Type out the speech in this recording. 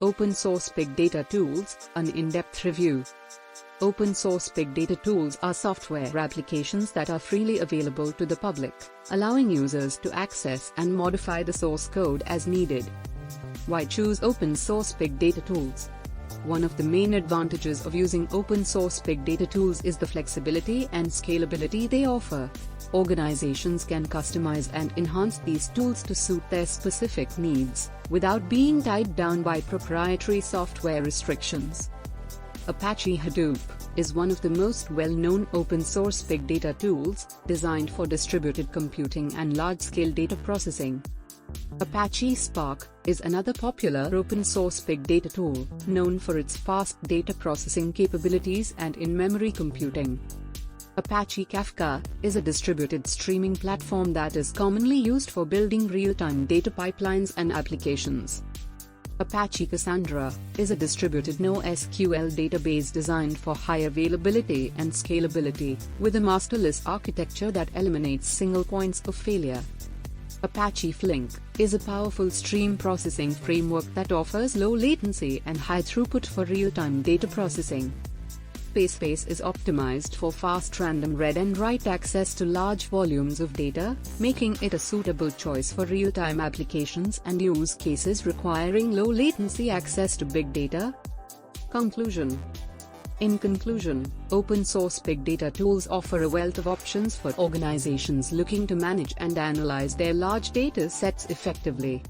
Open source big data tools, an in-depth review. Open source big data tools are software applications that are freely available to the public, allowing users to access and modify the source code as needed. Why choose open source big data tools? One of the main advantages of using open source big data tools is the flexibility and scalability they offer. Organizations can customize and enhance these tools to suit their specific needs, without being tied down by proprietary software restrictions. Apache Hadoop is one of the most well-known open-source big data tools, designed for distributed computing and large-scale data processing. Apache Spark is another popular open-source big data tool, known for its fast data processing capabilities and in-memory computing. Apache Kafka is a distributed streaming platform that is commonly used for building real-time data pipelines and applications. Apache Cassandra is a distributed NoSQL database designed for high availability and scalability, with a masterless architecture that eliminates single points of failure. Apache Flink is a powerful stream processing framework that offers low latency and high throughput for real-time data processing. Space is optimized for fast random read and write access to large volumes of data, making it a suitable choice for real-time applications and use cases requiring low latency access to big data. Conclusion. In conclusion, open source big data tools offer a wealth of options for organizations looking to manage and analyze their large data sets effectively.